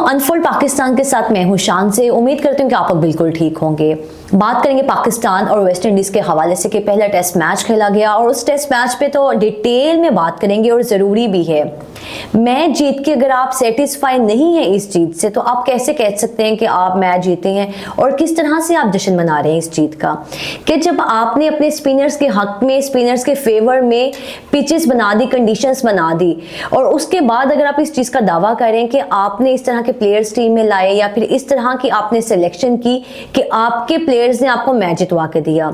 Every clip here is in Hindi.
अनफोल्ड पाकिस्तान के साथ मैं हूं शान से। उम्मीद करती हूं कि आप लोग बिल्कुल ठीक होंगे। बात करेंगे पाकिस्तान और वेस्ट इंडीज के हवाले से कि पहला टेस्ट मैच खेला गया और उस टेस्ट मैच पे तो डिटेल में बात करेंगे और ज़रूरी भी है। मैच जीत के अगर आप सेटिस्फाई नहीं है इस जीत से तो आप कैसे कह सकते हैं कि आप मैच जीते हैं, और किस तरह से आप जश्न मना रहे हैं इस जीत का कि जब आपने अपने स्पिनर्स के हक में, स्पिनर्स के फेवर में पिचेस बना दी, कंडीशंस बना दी, और उसके बाद अगर आप इस चीज़ का दावा करें कि आपने इस तरह के प्लेयर्स टीम में लाए या फिर इस तरह की आपने सिलेक्शन की कि आपके प्लेयर्स ने आपको मैच जितवा के दिया,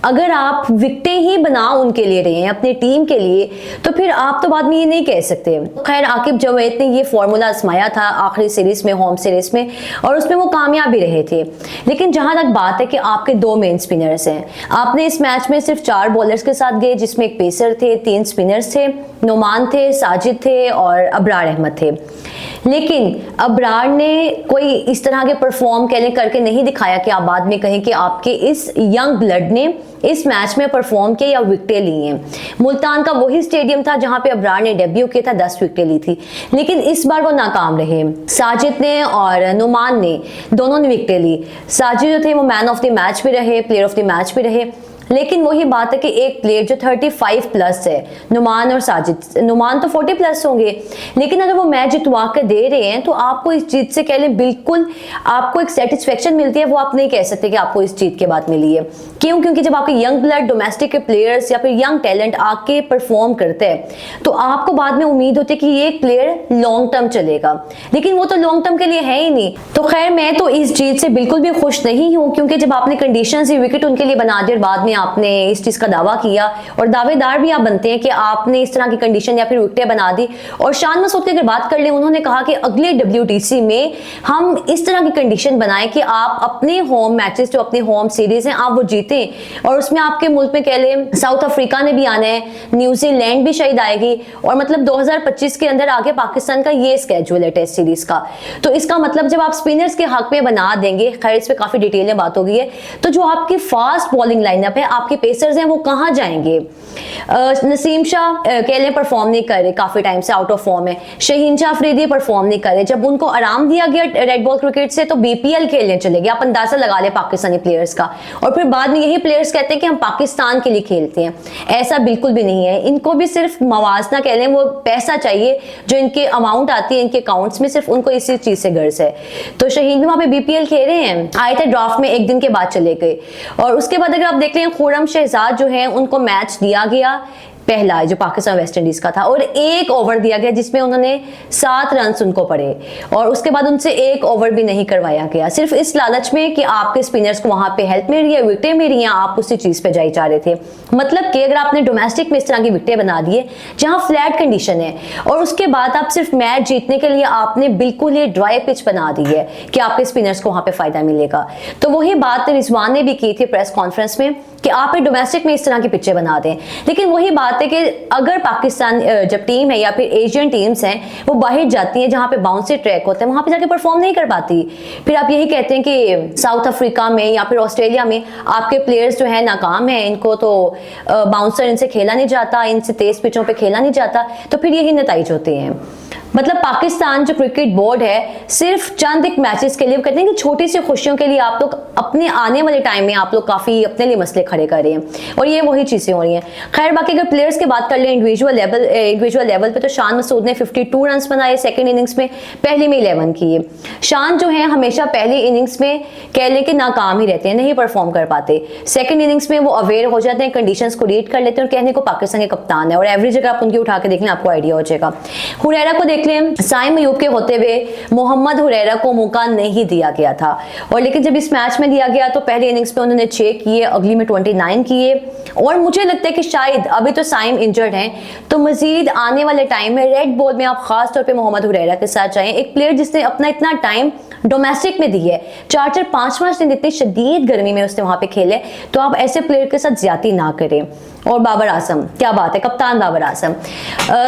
अगर आप विकेटें ही बना उनके लिए रहे हैं अपनी टीम के लिए, तो फिर आप तो बाद में ये नहीं कह सकते। खैर आकिब जवेद ने ये फॉर्मूला आजमाया था आखिरी सीरीज में, होम सीरीज में, और उसमें वो कामयाब भी रहे थे। लेकिन जहां तक बात है कि आपके दो मेन स्पिनर्स हैं, आपने इस मैच में सिर्फ 4 बॉलर्स के साथ गए, जिसमें एक पेसर थे, 3 स्पिनर्स थे, नुमान थे, साजिद थे और अबरार अहमद थे। लेकिन अबरार ने कोई इस तरह के परफॉर्म करके नहीं दिखाया कि आप बाद में कहें कि आपके इस यंग ब्लड ने इस मैच में परफॉर्म किया या विकेटें ली हैं। मुल्तान का वही स्टेडियम था जहां पे अबरार ने डेब्यू किया था, 10 विकेटें ली थी, लेकिन इस बार वो नाकाम रहे। साजिद ने और नुमान ने दोनों ने विकेटें ली। साजिद जो थे वो मैन ऑफ द मैच भी रहे, प्लेयर ऑफ द मैच भी रहे। लेकिन वही बात है कि एक प्लेयर जो 35 प्लस है, नुमान और साजिद, नुमान तो 40 प्लस होंगे, लेकिन अगर वो मैच जितवा कर दे रहे हैं तो आपको इस जीत से कह लें बिल्कुल आपको एक सेटिस्फेक्शन मिलती है, वो आप नहीं कह सकते कि आपको इस जीत के बाद मिली है। क्यों? क्योंकि जब आपके यंग ब्लड डोमेस्टिक के प्लेयर्स या फिर यंग टैलेंट आके परफॉर्म करते हैं तो आपको बाद में उम्मीद होती है कि ये एक प्लेयर लॉन्ग टर्म चलेगा, लेकिन वो तो लॉन्ग टर्म के लिए है ही नहीं। तो खैर मैं तो इस जीत से बिल्कुल भी खुश नहीं हूँ, क्योंकि जब आपने कंडीशन ही विकेट उनके लिए बना दी और बाद में आपने इस चीज का दावा किया, और दावेदार भी आप बनते हैं कि आपने इस तरह की कंडीशन या फिर विकेटें बना दी। और शान मसूद की अगर बात कर लें, उन्होंने कहा कि अगले WTC में हम इस तरह की कंडीशन बनाएं कि आप अपने होम मैचेस, जो अपनी होम सीरीज हैं, आप वो जीतें, और उसमें आपके मुल्क में कह लें साउथ अफ्रीका ने भी आना है, न्यूजीलैंड भी शायद आएगी, और मतलब 2025 के अंदर आगे पाकिस्तान का ये स्केड्यूल है टेस्ट सीरीज का। तो इसका मतलब जब आप स्पिनर्स के हक में बना देंगे, खैर इस पे काफी डिटेल में बात हो गई है, तो जो आपकी फास्ट बॉलिंग लाइनअप है, आपके पेसर्स हैं, वो कहां जाएंगे? नसीम शाह कह लें परफॉर्म नहीं कर रहे, काफी टाइम से आउट ऑफ फॉर्म है। शहीन शाह अफरीदी परफॉर्म नहीं कर रहे। जब उनको आराम दिया गया रेड बॉल क्रिकेट से तो BPL खेलने चले गए। आप अंदाजा लगा ले पाकिस्तानी प्लेयर्स का, और फिर बाद में यही प्लेयर्स कहते हैं कि हम पाकिस्तान के लिए खेलते हैं। ऐसा बिल्कुल भी नहीं है। इनको भी सिर्फ मवाजना कह लें, वो पैसा चाहिए जो इनके अमाउंट आती है इनके अकाउंट्स में, सिर्फ उनको इसी चीज से गर्ज है। तो शहीन भी वहां पे BPL खेल रहे हैं, आए थे ड्राफ्ट में, एक दिन के बाद चले गए। और उसके बाद अगर आप देख रहे हैं खुर्रम शहजाद जो है, उनको मैच दिया गया पहला जो पाकिस्तान वेस्ट इंडीज का था, और 1 ओवर दिया गया जिसमें उन्होंने 7 रन उनको पड़े, और उसके बाद उनसे 1 ओवर भी नहीं करवाया गया, सिर्फ इस लालच में कि आपके स्पिनर्स को वहां पे हेल्प मिल रही है, विकेटें मिल रही हैं, आप उसी चीज पे जाई जा रहे थे। मतलब कि अगर आपने डोमेस्टिक में इस तरह की विकेटें बना दिए जहां फ्लैट कंडीशन है, और उसके बाद आप सिर्फ मैच जीतने के लिए आपने बिल्कुल ही ड्राई पिच बना दी है कि आपके स्पिनर्स को वहां पे फायदा मिलेगा। तो वही बात रिजवान ने भी की थी प्रेस कॉन्फ्रेंस में कि आप डोमेस्टिक में इस तरह की पिचें बना दें। लेकिन वही बात है कि अगर पाकिस्तान जब टीम है या फिर एशियन टीम्स हैं, वो बाहर जाती हैं जहां पे बाउंसी ट्रैक होते हैं, वहां पे जाके परफॉर्म नहीं कर पाती, फिर आप यही कहते हैं कि साउथ अफ्रीका में या फिर ऑस्ट्रेलिया में आपके प्लेयर्स जो है नाकाम है, इनको तो बाउंसर इनसे खेला नहीं जाता, इनसे तेज पिचों पे खेला नहीं जाता, तो फिर यही नतीजे होते हैं। मतलब पाकिस्तान जो क्रिकेट बोर्ड है सिर्फ चंद एक मैचेस के लिए, कहते हैं कि छोटी सी खुशियों के लिए आप लोग अपने आने वाले टाइम में आप लोग काफी अपने लिए मसले खड़े कर रहे हैं, और ये वही चीजें हो रही हैं। खैर बाकी अगर प्लेयर्स की बात कर लें इंडिविजुअल लेवल पे, तो शान मसूद ने 52 रन बनाए सेकंड इनिंग्स में, पहली में 11 किए। शान जो है हमेशा पहली इनिंग्स में कह लें कि नाकाम ही रहते हैं, नहीं परफॉर्म कर पाते। सेकंड इनिंग्स में वो अवेयर हो जाते हैं, कंडीशंस को रीड कर लेते हैं, और कहने को पाकिस्तान के कप्तान है, और एवरेज अगर आप उनकी उठा के देख लें आपको आइडिया हो जाएगा। हुरैरा को देख लें, साइम अयूब के होते हुए मोहम्मद हुरैरा को मौका नहीं दिया गया था, और लेकिन जब इस मैच में दिया गया तो पहले इनिंग्स में उन्होंने 6 किए, अगली में 29 किए, और मुझे लगता है कि शायद अभी तो साइम इंजर्ड हैं, तो मजीद आने वाले टाइम में रेड बॉल में आप खास तौर पे मोहम्मद हुरैरा के साथ जाएं, एक प्लेयर जिसने अपना इतना टाइम डोमेस्टिक में दी है, 4-4, 5-5 दिन इतनी शदीद गर्मी में उसने वहां पे खेले, तो आप ऐसे प्लेयर के साथ ज्यादती ना करें। और बाबर आजम, क्या बात है, कप्तान बाबर आजम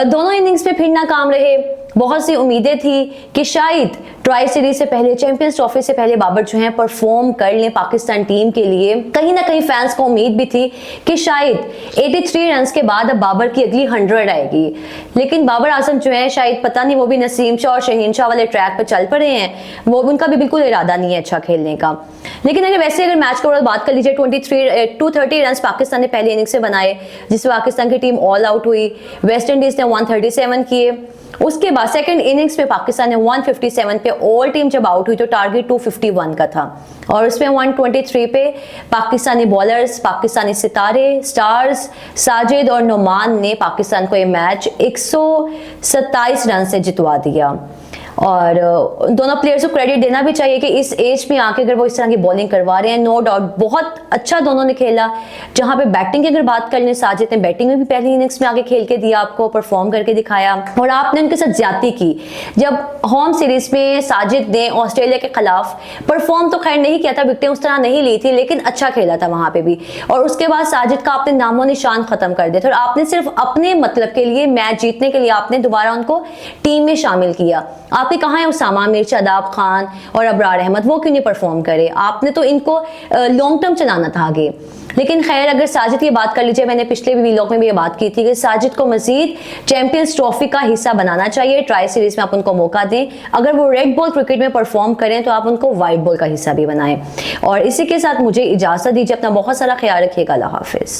दोनों इनिंग्स में फिर नाकाम रहे, बहुत सी उम्मीदें थी कि शायद ट्राई सीरीज से पहले, चैंपियंस ट्रॉफी से पहले बाबर जो है परफॉर्म कर लें पाकिस्तान टीम के लिए। कहीं ना कहीं फैंस को उम्मीद भी थी कि शायद 83 रन के बाद अब बाबर की अगली 100 आएगी, लेकिन बाबर आजम जो है शायद पता नहीं वो भी नसीम शाह और शहीन शाह वाले ट्रैक पर चल पड़े हैं, वो उनका भी बिल्कुल इरादा नहीं है अच्छा खेलने का। लेकिन अगर मैच के ओवरऑल बात कर लीजिए, 230 रन पाकिस्तान ने पहले इनिंग्स से बनाए, जिससे पाकिस्तान की टीम ऑल आउट हुई। वेस्ट इंडीज ने 137 किए। उसके बाद सेकंड इनिंग्स में पाकिस्तान ने 157 पे ऑल टीम जब आउट हुई तो टारगेट 251 का था, और उसमें 123 पे पाकिस्तानी बॉलर्स, पाकिस्तानी सितारे, स्टार्स साजिद और नुमान ने पाकिस्तान को ये मैच 127 रन से जितवा दिया। और दोनों प्लेयर्स को क्रेडिट देना भी चाहिए कि इस एज में आके अगर वो इस तरह की बॉलिंग करवा रहे हैं, नो डाउट बहुत अच्छा दोनों ने खेला। जहां पे बैटिंग की अगर बात कर लें, साजिद ने बैटिंग में भी पहली इनिंग्स में आगे खेल के दिया, आपको परफॉर्म करके दिखाया, और आपने उनके साथ ज्यादती की। जब होम सीरीज में साजिद ने ऑस्ट्रेलिया के खिलाफ परफॉर्म तो खैर नहीं किया था, विकेटें उस तरह नहीं ली थी, लेकिन अच्छा खेला था वहां पे भी, और उसके बाद साजिद का आपने नामो निशान खत्म कर दिया था, और आपने सिर्फ अपने मतलब के लिए, मैच जीतने के लिए आपने दोबारा उनको टीम में शामिल किया। आपके कहाँ है उसामा मीर, शादाब खान और अबरार अहमद, वो क्यों नहीं परफॉर्म करे? आपने तो इनको लॉन्ग टर्म चलाना था आगे। लेकिन खैर, अगर साजिद की बात कर लीजिए, मैंने पिछले व्लॉग में भी ये बात की थी कि साजिद को मजीद चैंपियंस ट्रॉफी का हिस्सा बनाना चाहिए। ट्राई सीरीज में आप उनको मौका दें, अगर वो रेड बॉल क्रिकेट में परफॉर्म करें तो आप उनको व्हाइट बॉल का हिस्सा भी बनाएं। और इसी के साथ मुझे इजाजत दीजिए, अपना बहुत सारा ख्याल रखिएगा। अल्लाह हाफिज।